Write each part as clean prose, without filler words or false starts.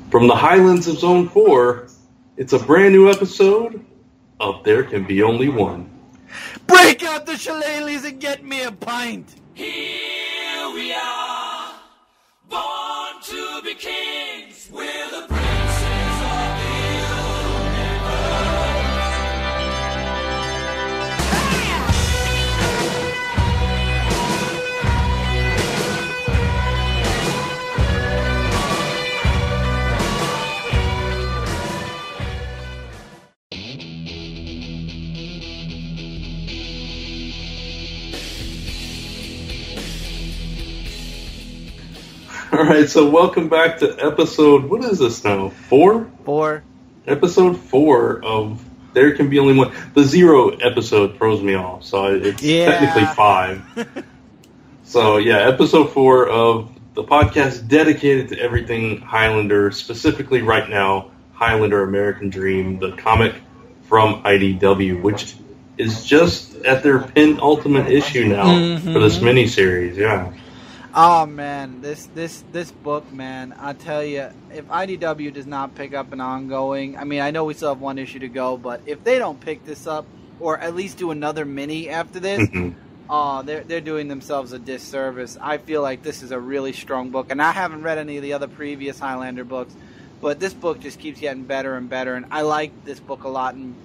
From the Highlands of Zone 4, it's a brand new episode of There Can Be Only One. Break out the shillelaghs and get me a pint! Here we are, born to be kings, we're the princes of the All right, so welcome back to episode, what is this now, 4? 4. Episode 4 of There Can Be Only One. The 0 episode throws me off, so it's technically 5. So, yeah, episode 4 of the podcast dedicated to everything Highlander, specifically right now, Highlander American Dream, the comic from IDW, which is just at their penultimate issue now for this miniseries, yeah. Oh man, this book, man, I tell you, if IDW does not pick up an ongoing, I mean, I know we still have one issue to go, but if they don't pick this up, or at least do another mini after this, they're doing themselves a disservice. I feel like this is a really strong book, and I haven't read any of the other previous Highlander books, but this book just keeps getting better and better, and I like this book a lot, and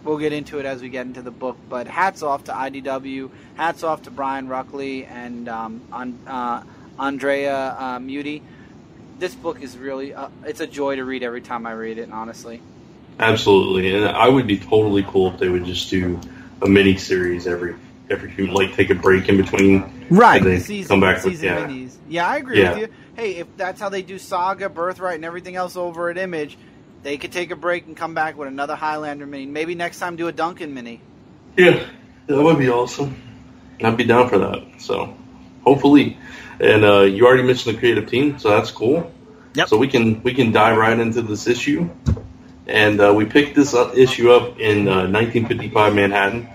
we'll get into it as we get into the book, but hats off to IDW, hats off to Brian Ruckley and Andrea Muti. This book is really, it's a joy to read every time I read it, honestly. Absolutely, and I would be totally cool if they would just do a mini-series every few, like take a break in between. Right, and then come back with, minis. Yeah, I agree with you. Hey, if that's how they do Saga, Birthright, and everything else over at Image, they could take a break and come back with another Highlander mini. Maybe next time do a Duncan mini. Yeah, that would be awesome. I'd be down for that. So, hopefully. And you already mentioned the creative team, so that's cool. Yep. So we can dive right into this issue. And we picked this issue up in 1955 Manhattan.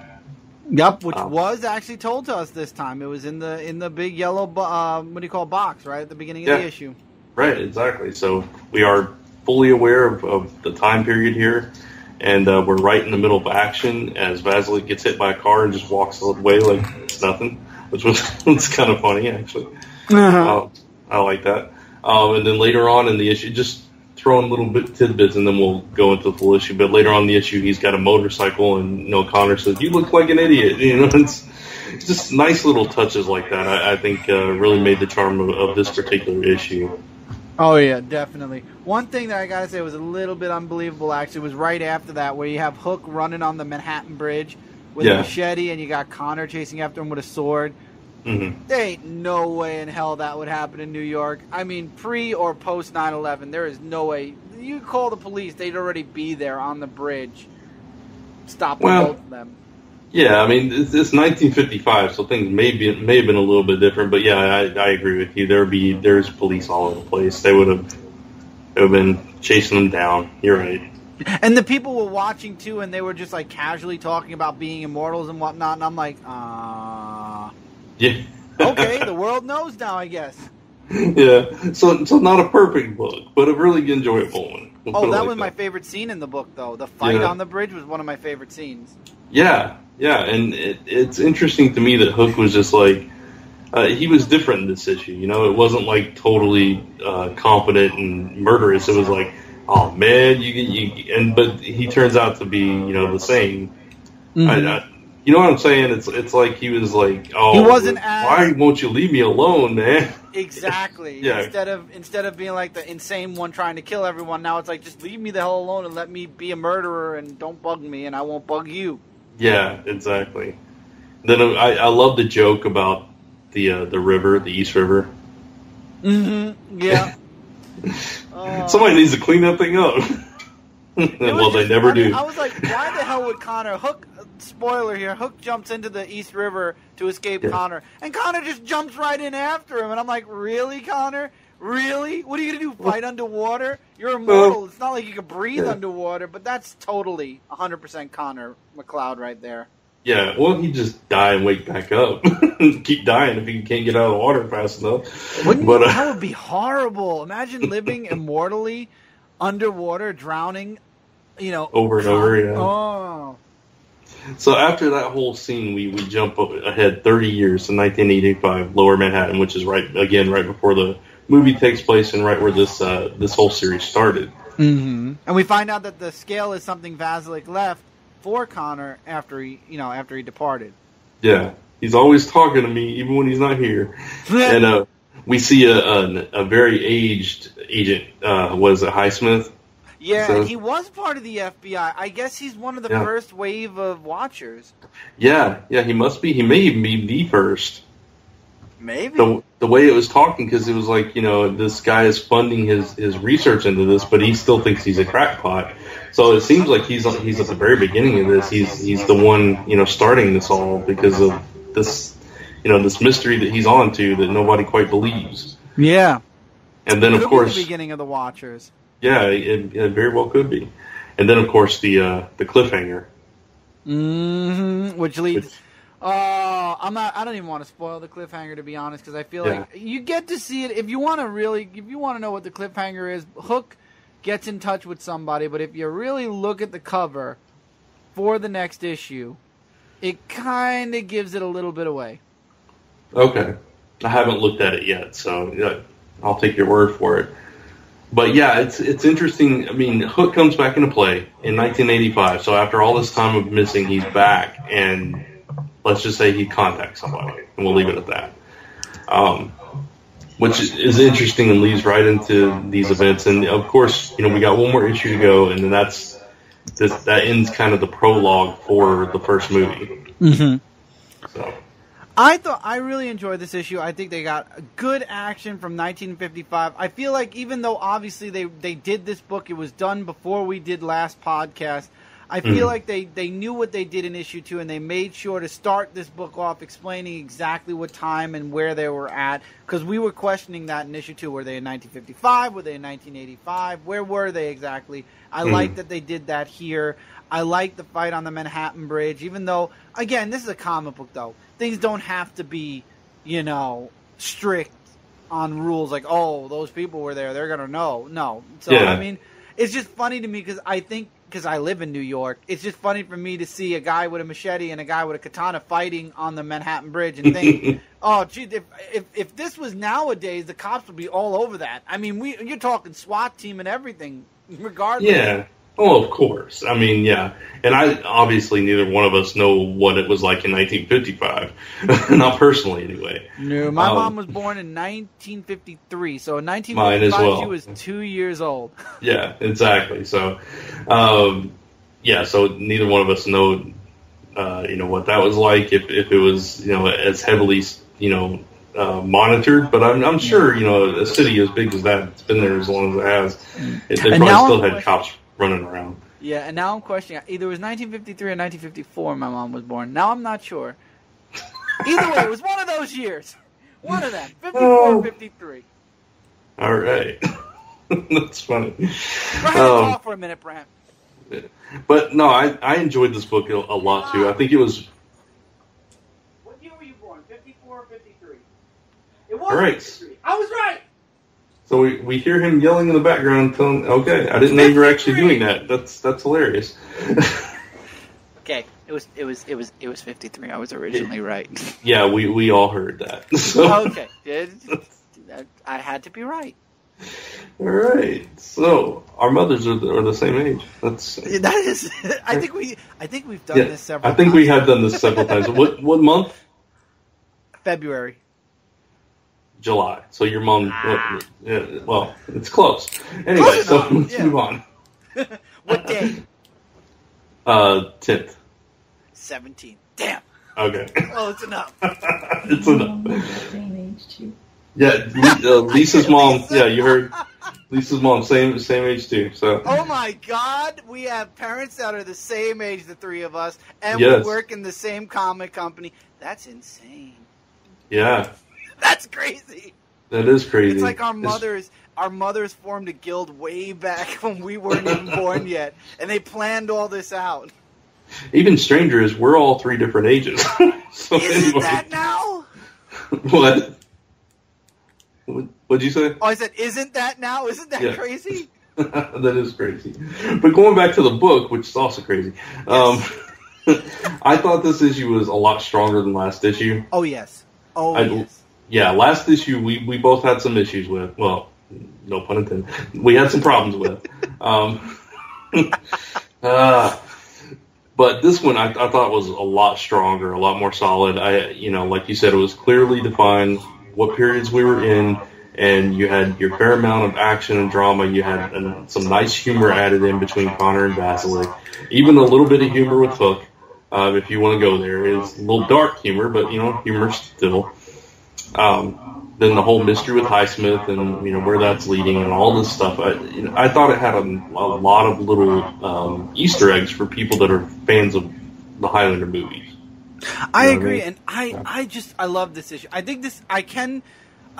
Yep, which was actually told to us this time. It was in the big yellow box, right at the beginning of the issue. Right, exactly. So we are fully aware of the time period here, and we're right in the middle of action as Vazilek gets hit by a car and just walks away like it's nothing, which was kind of funny, actually. I like that. And then later on in the issue, just throwing little tidbits, and then we'll go into the full issue, but later on in the issue, he's got a motorcycle, and Connor says, "You look like an idiot." It's just nice little touches like that, I think really made the charm of this particular issue. Oh, yeah, definitely. One thing that I gotta say was a little bit unbelievable, actually, was right after that, where you have Hook running on the Manhattan Bridge with a machete, and you got Connor chasing after him with a sword. There ain't no way in hell that would happen in New York. I mean, pre or post 9/11, there is no way. You call the police, they'd already be there on the bridge, stopping both of them. Yeah, I mean, it's 1955, so things may have been a little bit different, but yeah, I agree with you. There's police all over the place. They would have been chasing them down. You're right. And the people were watching too, and they were just like casually talking about being immortals and whatnot, and I'm like, yeah. Okay, the world knows now, I guess. Yeah, so not a perfect book, but a really enjoyable one. That was my favorite scene in the book, though. The fight on the bridge was one of my favorite scenes. Yeah, and it's interesting to me that Hook was just like, he was different in this issue. It wasn't like totally confident and murderous. It was like, oh man, but he turns out to be, the same. You know what I'm saying? It's like he was like, oh, he wasn't why won't you leave me alone, man? Exactly. Yeah. Instead of being like the insane one trying to kill everyone, now it's like, just leave me the hell alone and let me be a murderer and don't bug me and I won't bug you. Yeah, exactly. Then I love the joke about the river, the East River. Yeah. Somebody needs to clean that thing up. Well, they never do. I was like, why the hell would Connor... Hook, spoiler here, Hook jumps into the East River to escape Connor, and Connor just jumps right in after him, and I'm like, really, Connor? Really? What are you going to do, fight underwater? You're immortal. It's not like you can breathe underwater, but that's totally 100% Connor McLeod right there. Yeah, well, he just die and wake back up. Keep dying if he can't get out of the water fast enough. That would be horrible. Imagine living immortally underwater, drowning, over and over. Yeah. Oh. So after that whole scene, we jump ahead 30 years to 1985, Lower Manhattan, which is right before the movie takes place and right where this whole series started. Mm-hmm. And we find out that the scale is something Vazilek left for Connor after he departed. Yeah, he's always talking to me even when he's not here. And we see a very aged agent. Was it Highsmith? Yeah, So, he was part of the FBI. I guess he's one of the first wave of Watchers. Yeah, he must be. He may even be the first. Maybe. The way it was talking, because it was like, this guy is funding his research into this, but he still thinks he's a crackpot. So it seems like he's at the very beginning of this. He's the one, starting this all because of this, this mystery that he's on to that nobody quite believes. Yeah. And then, of course, the beginning of the Watchers. Yeah, it very well could be. And then, of course, the cliffhanger. Mm-hmm. Which leads. I don't even want to spoil the cliffhanger, to be honest, because I feel like you get to see it. If you want to know what the cliffhanger is, Hook gets in touch with somebody, but if you really look at the cover for the next issue, it kind of gives it a little bit away. Okay. I haven't looked at it yet, so I'll take your word for it. But yeah, it's interesting. I mean, Hook comes back into play in 1985. So after all this time of missing, he's back, and let's just say he contacts somebody, and we'll leave it at that. Which is interesting and leads right into these events. And of course, we got one more issue to go, and then that ends kind of the prologue for the first movie. Mm-hmm. So. I really enjoyed this issue. I think they got good action from 1955. I feel like even though obviously they did this book, it was done before we did last podcast. I feel like they knew what they did in issue 2, and they made sure to start this book off explaining exactly what time and where they were at, because we were questioning that in issue 2. Were they in 1955? Were they in 1985? Where were they exactly? I like that they did that here. I like the fight on the Manhattan Bridge, even though, again, this is a comic book, though. Things don't have to be, strict on rules like, oh, those people were there, they're going to know. No. So, I mean, it's just funny to me because I live in New York, it's just funny for me to see a guy with a machete and a guy with a katana fighting on the Manhattan Bridge and think, oh, gee, if this was nowadays, the cops would be all over that. I mean, you're talking SWAT team and everything, regardless. Yeah. Oh, of course. I mean, yeah. And obviously neither one of us know what it was like in 1955. Not personally, anyway. No, my mom was born in 1953, so in 1955 she was 2 years old. Yeah, exactly. So, so neither one of us know, what that was like, if it was, as heavily, monitored. But I'm sure, a city as big as that, it's been there as long as it has. They probably still had cops running around. Yeah, and now I'm questioning. Either it was 1953 or 1954 my mom was born. Now I'm not sure. Either way, it was one of those years. One of them. 54 or 53. All right. That's funny. Go ahead and talk for a minute, Brant. But, no, I enjoyed this book a lot, too. I think it was... What year were you born? 54 or 53? It was all right. 53. I was right! So we hear him yelling in the background, telling, okay, I didn't know you were actually doing that. That's hilarious. Okay, it was 53. I was originally right. Yeah, we all heard that. So. Okay, I had to be right. All right. So our mothers are the same age. That is. I think we've done this several. I think times. we have done this several times. What month? February. July. So your mom, well, it's close. Anyway, so let's move on. What day? 10th. 17th. Damn. Okay. Oh, it's enough. It's enough. Same age too. Yeah, Lisa's mom. Yeah, you heard. Lisa's mom, same age too. So. Oh my God, we have parents that are the same age, the three of us, and we work in the same comic company. That's insane. Yeah. That's crazy. That is crazy. It's like our mothers formed a guild way back when we weren't even born yet, and they planned all this out. Even stranger is we're all three different ages. So Isn't that now? What? What'd you say? Oh, I said, isn't that now? Isn't that crazy? That is crazy. But going back to the book, which is also crazy, I thought this issue was a lot stronger than last issue. Oh, yes. Yes. Yeah, last issue we both had some issues with. Well, no pun intended. We had some problems with. But this one I thought was a lot stronger, a lot more solid. Like you said, it was clearly defined what periods we were in, and you had your fair amount of action and drama. You had some nice humor added in between Connor and Vazilek. Even a little bit of humor with Hook, if you want to go there. It's a little dark humor, but, humor still. Then the whole mystery with Highsmith and, where that's leading and all this stuff. I thought it had a lot of little Easter eggs for people that are fans of the Highlander movies. I agree, and I love this issue. I think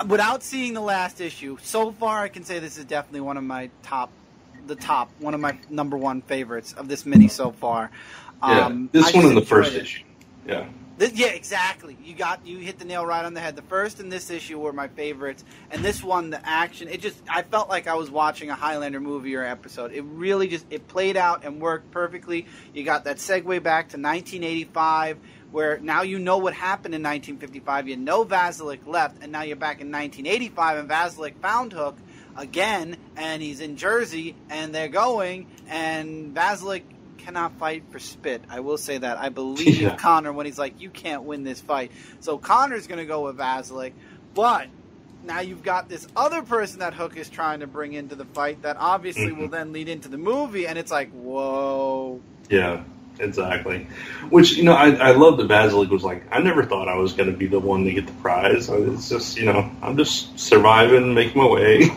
without seeing the last issue, so far I can say this is definitely one of my one of my number one favorites of this mini so far. This one in the first issue. Yeah. Yeah, exactly. You hit the nail right on the head. The first and this issue were my favorites, and this one, the action, I felt like I was watching a Highlander movie or episode. It really it played out and worked perfectly. You got that segue back to 1985, where now you know what happened in 1955. You know Vazilek left, and now you're back in 1985, and Vazilek found Hook again, and he's in Jersey, and they're going, and Vazilek cannot fight for spit. I will say that. I believe Connor when he's like, you can't win this fight. So Connor's going to go with Vazilek, but now you've got this other person that Hook is trying to bring into the fight that obviously will then lead into the movie, and it's like, whoa. Yeah, exactly. Which, I love that Vazilek was like, I never thought I was going to be the one to get the prize. It's just, I'm just surviving, making my way.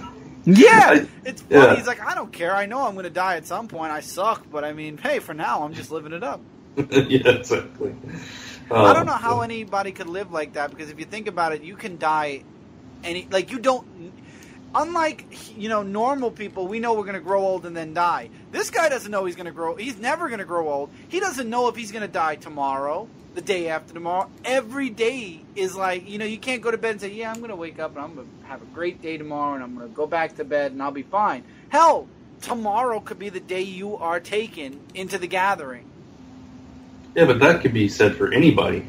Yeah, it's funny. Yeah. He's like, I don't care. I know I'm going to die at some point. I suck, but I mean, hey, for now, I'm just living it up. Yeah, exactly. I don't know how anybody could live like that, because if you think about it, you can die unlike, normal people, we know we're going to grow old and then die. This guy doesn't know he's going to grow. He's never going to grow old. He doesn't know if he's going to die tomorrow, the day after tomorrow. Every day is like, you can't go to bed and say, yeah, I'm going to wake up and I'm going to have a great day tomorrow and I'm going to go back to bed and I'll be fine. Hell, tomorrow could be the day you are taken into the gathering. Yeah, but that could be said for anybody.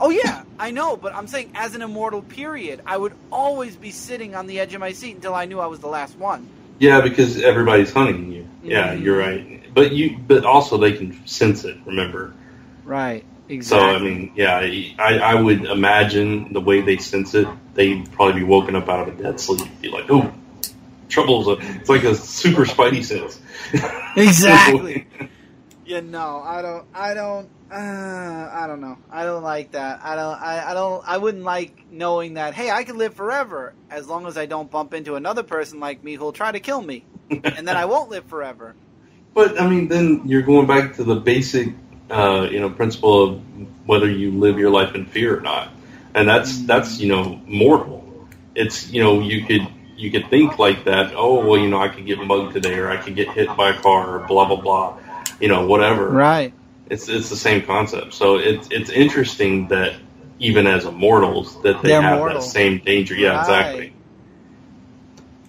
Oh, yeah, I know, but I'm saying as an immortal period, I would always be sitting on the edge of my seat until I knew I was the last one. Yeah, because everybody's hunting you. Yeah, you're right. But also they can sense it, remember? Right. Exactly. So, I mean, yeah, I would imagine the way they sense it, they'd probably be woken up out of a dead sleep. Be like, oh, trouble's it's like a super spidey sense. Exactly. Yeah, no, I don't know. I don't like that. I wouldn't like knowing that, hey, I can live forever as long as I don't bump into another person like me who'll try to kill me. And then I won't live forever. But, I mean, then you're going back to the basic principle of whether you live your life in fear or not, and that's mortal. It's you could think like that. Oh well, I could get mugged today, or I could get hit by a car, or blah blah blah, whatever. Right. It's the same concept. So it's interesting that even as immortals that they're have mortal. That same danger. Yeah, right. Exactly.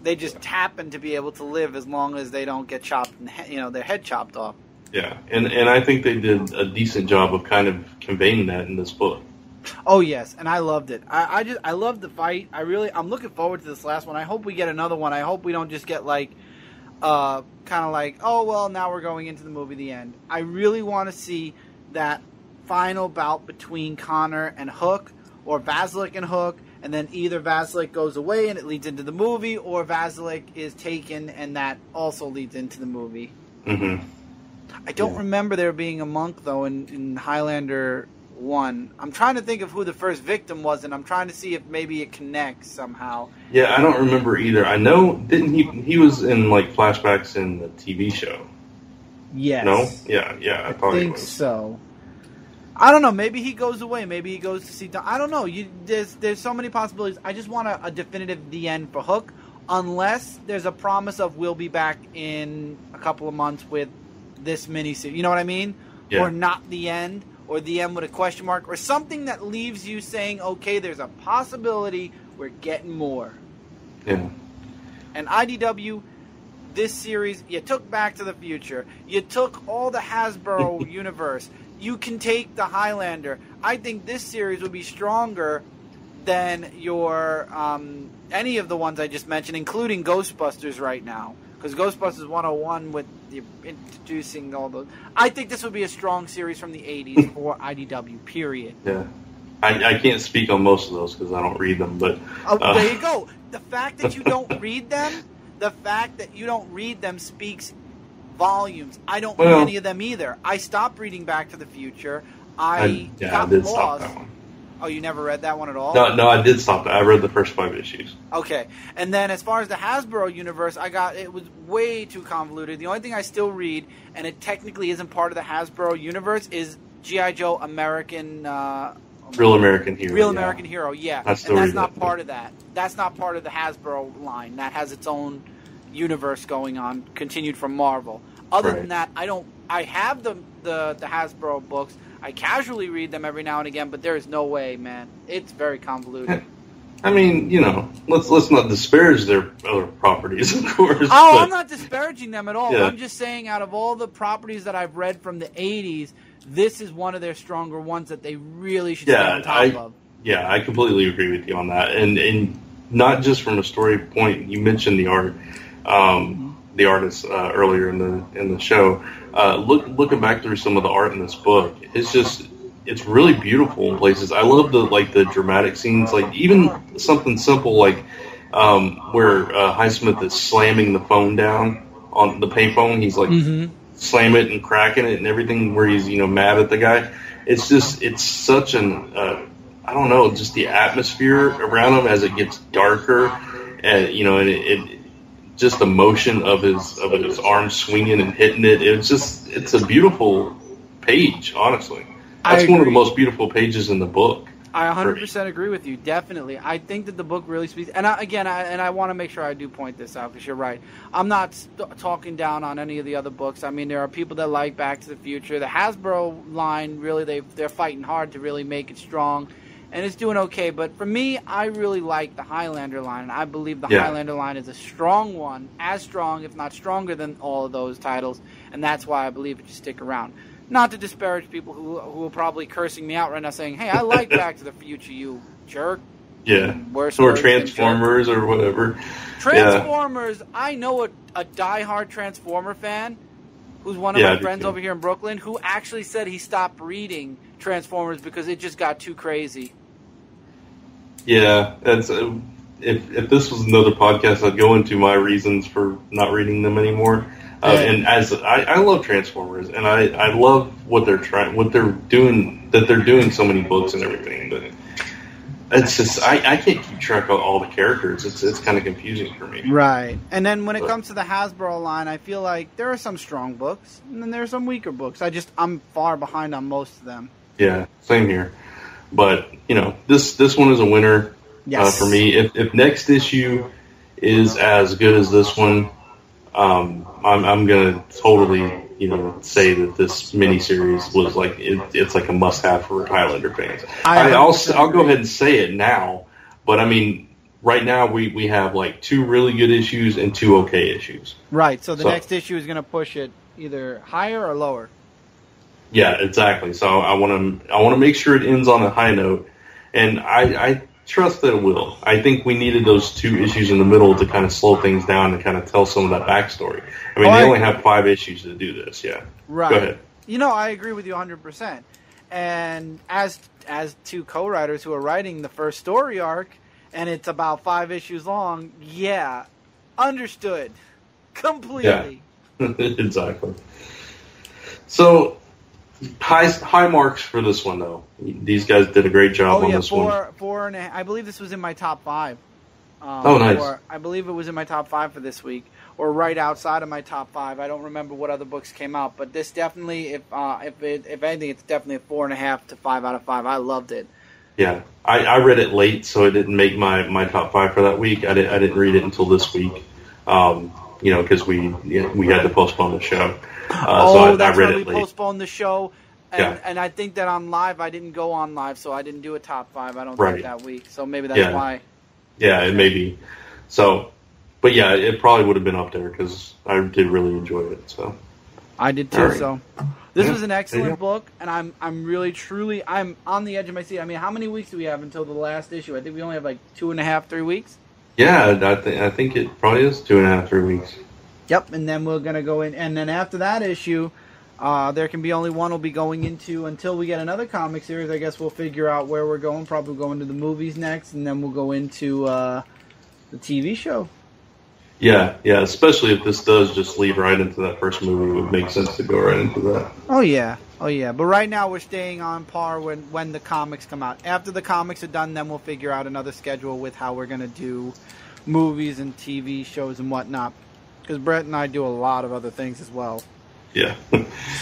They just happen to be able to live as long as they don't get chopped, their head chopped off. Yeah, and I think they did a decent job of kind of conveying that in this book. Oh yes, and I loved it. I loved the fight. I'm looking forward to this last one. I hope we get another one. I hope we don't just get kind of like, oh well, now we're going into the movie, the end. I really want to see that final bout between Connor and Hook, or Vazilek and Hook, and then either Vazilek goes away and it leads into the movie, or Vazilek is taken and that also leads into the movie. Mm-hmm. I don't remember there being a monk, though, in Highlander 1. I'm trying to think of who the first victim was, and I'm trying to see if maybe it connects somehow. Yeah, I don't remember either. I know, didn't he was in, flashbacks in the TV show. Yes. No? Yeah, I thought he was. So. I don't know. Maybe he goes away. Maybe he goes to see... I don't know. There's so many possibilities. I just want a definitive the end for Hook, unless there's a promise of we'll be back in a couple of months with this miniseries. You know what I mean? Yeah. Or not the end, or the end with a question mark, or something that leaves you saying, okay, there's a possibility we're getting more. Yeah. And IDW, this series, you took Back to the Future, you took all the Hasbro universe, you can take the Highlander. I think this series would be stronger than your any of the ones I just mentioned, including Ghostbusters right now. Because Ghostbusters 101 with the introducing all those. I think this would be a strong series from the 80s for IDW, period. Yeah. I can't speak on most of those because I don't read them, but... there you go. The fact that you don't read them speaks volumes. I don't read any of them either. I stopped reading Back to the Future. I did lost. Stop that one. Oh, you never read that one at all? No, I did stop that. I read the first 5 issues. Okay. And then as far as the Hasbro universe, it was way too convoluted. The only thing I still read, and it technically isn't part of the Hasbro universe, is G.I. Joe American... Real American Hero. Real American Hero, yeah. And that's not part of that. That's not part of the Hasbro line. That has its own universe going on, continued from Marvel. Other than that, I have the Hasbro books. I casually read them every now and again, but there is no way, man. It's very convoluted. I mean, let's not disparage their other properties, of course. Oh, I'm not disparaging them at all. Yeah. I'm just saying out of all the properties that I've read from the 80s, this is one of their stronger ones that they really should stay on top of. Yeah, I completely agree with you on that. And not just from a story point. You mentioned the art, the artist earlier in the show. Looking back through some of the art in this book, it's really beautiful in places. I love the dramatic scenes, like even something simple like where Highsmith is slamming the phone down on the payphone. He's like slam it and cracking it and everything, where he's mad at the guy. It's such an I don't know, just the atmosphere around him as it gets darker, and it just the motion of his arms swinging and hitting it. It's a beautiful page, honestly. That's one of the most beautiful pages in the book. I 100% agree with you, definitely. I think that the book really speaks... And I want to make sure I do point this out, because you're right. I'm not talking down on any of the other books. I mean, there are people that like Back to the Future. The Hasbro line, really, they're fighting hard to really make it strong, and it's doing okay. But for me, I really like the Highlander line, and I believe the Highlander line is a strong one, as strong, if not stronger than all of those titles, and that's why I believe it should stick around. Not to disparage people who are probably cursing me out right now, saying, "Hey, I like Back to the Future, you jerk." Yeah. Or Transformers or whatever. Transformers. Yeah. I know a diehard Transformer fan, who's one of my friends over here in Brooklyn, who actually said he stopped reading Transformers because it just got too crazy. Yeah, that's if this was another podcast, I'd go into my reasons for not reading them anymore. And as I love Transformers, and I love what they're doing, that they're doing so many books and everything, but it's just I can't keep track of all the characters. It's kind of confusing for me. Right. And then when it comes to the Hasbro line, I feel like there are some strong books, and then there are some weaker books. I'm far behind on most of them. Yeah, same here. But this one is a winner for me. If next issue is as good as this one, I'm gonna totally, say that this miniseries was like it's like a must-have for Highlander fans. I'll go ahead and say it now, but I mean, right now we have like 2 really good issues and 2 okay issues. Right. So the next issue is gonna push it either higher or lower. Yeah, exactly. So I want to make sure it ends on a high note, and I trust that it will. I think we needed those 2 issues in the middle to kind of slow things down and kind of tell some of that backstory. I mean, they only have 5 issues to do this, yeah. Right. Go ahead. I agree with you 100%. And as 2 co-writers who are writing the first story arc, and it's about 5 issues long, understood. Completely. Yeah. Exactly. So... High marks for this one, though. These guys did a great job on this one. 4.5. I believe this was in my top 5. Nice. I believe it was in my top 5 for this week, or right outside of my top 5. I don't remember what other books came out, but this definitely, if anything, it's definitely a 4.5 to 5 out of 5. I loved it. Yeah, I read it late, so it didn't make my top 5 for that week. I didn't read it until this week, because we had to postpone the show. So that's I read when we it late. Postponed the show, and I think that on live, I didn't go on live, so I didn't do a top 5. I don't think that week, so maybe that's why. Yeah, it may be. So, But yeah, it probably would have been up there because I did really enjoy it. So I did too. Right. So this was an excellent book, and I'm really truly I'm on the edge of my seat. I mean, how many weeks do we have until the last issue? I think we only have like 2.5, 3 weeks. Yeah, I think it probably is 2.5, 3 weeks. Yep, and then we're gonna go in, and then after that issue, there can be only one we'll be going into until we get another comic series. I guess we'll figure out where we're going. Probably go into the movies next, and then we'll go into the TV show. Yeah, especially if this does just lead right into that first movie, it would make sense to go right into that. Oh yeah. But right now we're staying on par when the comics come out. After the comics are done, then we'll figure out another schedule with how we're gonna do movies and TV shows and whatnot. Because Brett and I do a lot of other things as well. Yeah.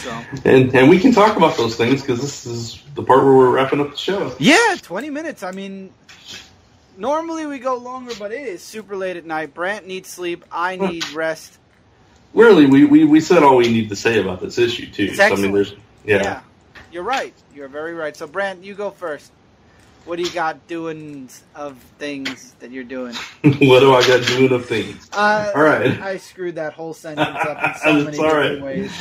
So. And we can talk about those things because this is the part where we're wrapping up the show. Yeah, 20 minutes. I mean, normally we go longer, but it is super late at night. Brant needs sleep. I need rest. Really, we said all we need to say about this issue, too. It's excellent. I mean, there's, Yeah, you're right. You're very right. So, Brant, you go first. What do you got doing of things that you're doing? What do I got doing of things? All right. I screwed that whole sentence up in so many different ways.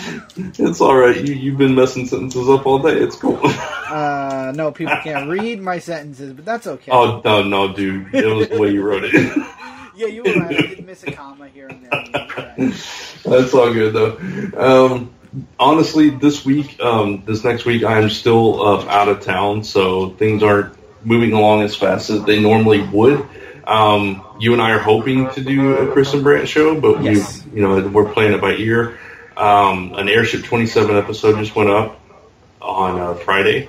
It's all right. You've been messing sentences up all day. It's cool. No, people can't read my sentences, but that's okay. Oh, no, dude. It was the way you wrote it. Yeah, you were right. I did miss a comma here and there. Right. That's all good, though. Honestly, this next week, I am still out of town, so things aren't moving along as fast as they normally would. You and I are hoping to do a Chris and Brant show, but yes. we're playing it by ear. An Airship 27 episode just went up on Friday,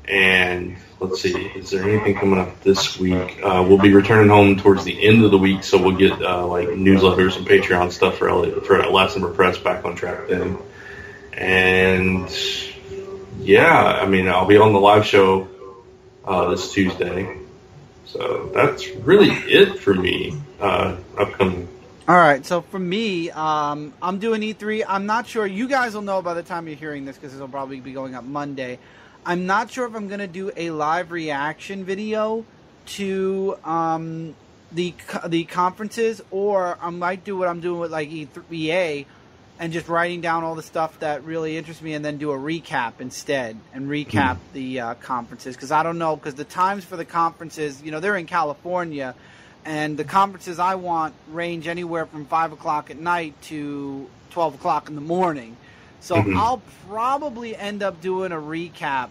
and let's see, is there anything coming up this week? We'll be returning home towards the end of the week, so we'll get like newsletters and Patreon stuff for Last Number Press back on track then. And yeah, I mean, I'll be on the live show this Tuesday. So that's really it for me upcoming. All right, so for me, I'm doing E3. I'm not sure. You guys will know by the time you're hearing this because this will probably be going up Monday. I'm not sure if I'm going to do a live reaction video to the conferences, or I might do what I'm doing with like EA and just writing down all the stuff that really interests me and then do a recap instead and recap the conferences. Because I don't know, because the times for the conferences, they're in California, and the conferences I want range anywhere from 5 o'clock at night to 12 o'clock in the morning. So I'll probably end up doing a recap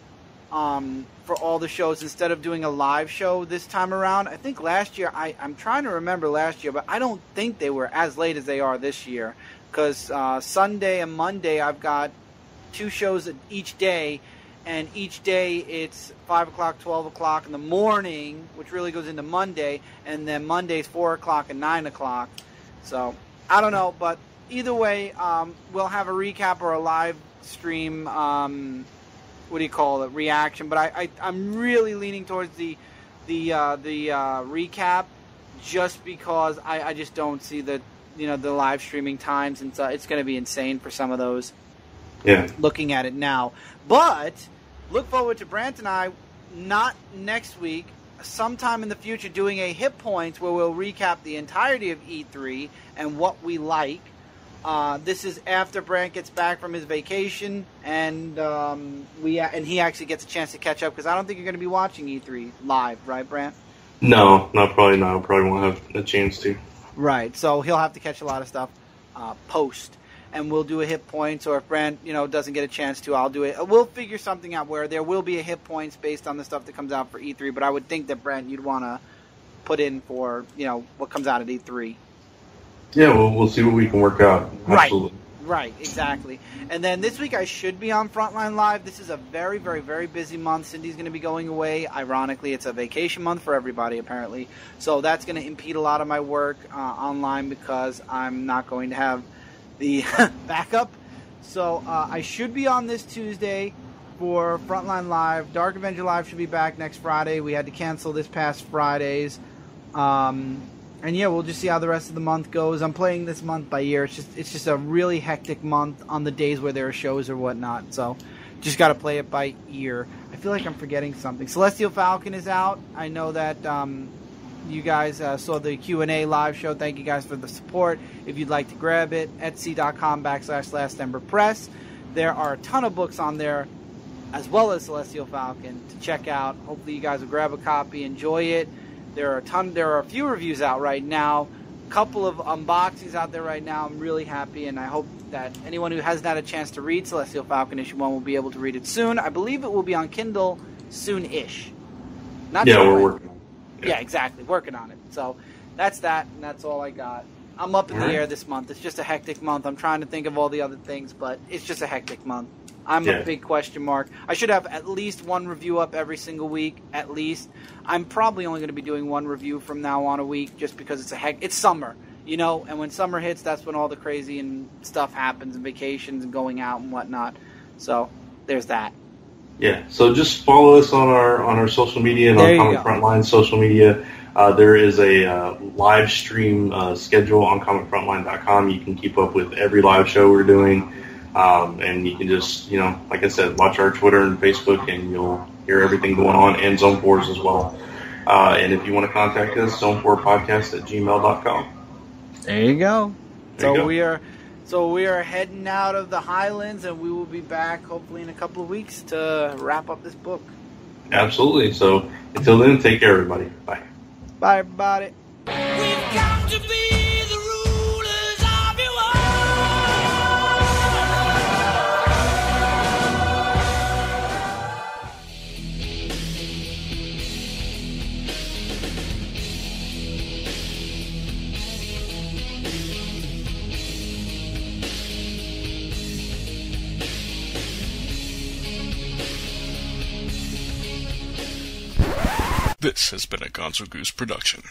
for all the shows instead of doing a live show this time around. I think last year, I'm trying to remember last year, but I don't think they were as late as they are this year. Because Sunday and Monday I've got 2 shows each day, and each day it's 5 o'clock, 12 o'clock in the morning, which really goes into Monday, and then Monday's 4 o'clock and 9 o'clock. So, I don't know, but either way, we'll have a recap or a live stream, reaction, but I'm really leaning towards the recap just because I just don't see the live streaming times, and so it's going to be insane for some of those. Yeah. Looking at it now. But look forward to Brant and I, not next week, sometime in the future, doing a hit points where we'll recap the entirety of E3 and what we like. This is after Brant gets back from his vacation, and he actually gets a chance to catch up, because I don't think you're going to be watching E3 live, right, Brant? No, probably not. I probably won't have a chance to. Right, so he'll have to catch a lot of stuff post, and we'll do a hit points, or if Brant, doesn't get a chance to, I'll do it. We'll figure something out where there will be a hit points based on the stuff that comes out for E3, but I would think that, Brant, you'd want to put in for, what comes out at E3. Yeah, we'll see what we can work out. Absolutely. Right, exactly. And then this week I should be on Frontline Live. This is a very, very, very busy month. Cindy's going to be going away. Ironically, it's a vacation month for everybody, apparently. So that's going to impede a lot of my work online, because I'm not going to have the backup. So I should be on this Tuesday for Frontline Live. Dark Avenger Live should be back next Friday. We had to cancel this past Fridays. And yeah, we'll just see how the rest of the month goes. I'm playing this month by ear. It's just a really hectic month on the days where there are shows or whatnot. So just got to play it by ear. I feel like I'm forgetting something. Celestial Falcon is out. I know that you guys saw the Q&A live show. Thank you guys for the support. If you'd like to grab it, etsy.com/LastEmberPress. There are a ton of books on there, as well as Celestial Falcon, to check out. Hopefully you guys will grab a copy, enjoy it. There are a few reviews out right now, a couple of unboxings out there right now. I'm really happy, and I hope that anyone who hasn't had a chance to read Celestial Falcon issue 1 will be able to read it soon. I believe it will be on Kindle soon-ish. Not Yeah, sure we're when. working on it. Yeah, exactly. Working on it. So that's that, and that's all I got. I'm up in the air this month. It's just a hectic month. I'm trying to think of all the other things, but it's just a hectic month. I'm a big question mark. I should have at least one review up every single week, at least. I'm probably only going to be doing one review from now on a week, just because it's summer, you know, and when summer hits, that's when all the crazy and stuff happens, and vacations and going out and whatnot. So there's that. Yeah, so just follow us on our social media and on Comic Frontline social media. There is a live stream schedule on comicfrontline.com. You can keep up with every live show we're doing. And you can just, you know, like I said, watch our Twitter and Facebook, and you'll hear everything going on, and Zone 4s as well. And if you want to contact us, zone4podcast@gmail.com. There you go. So we are heading out of the Highlands, and we will be back hopefully in a couple of weeks to wrap up this book. Absolutely. So until then, take care, everybody. Bye. Bye, everybody. We've got to be the rulers of your world. This has been a Gonzo Goose production.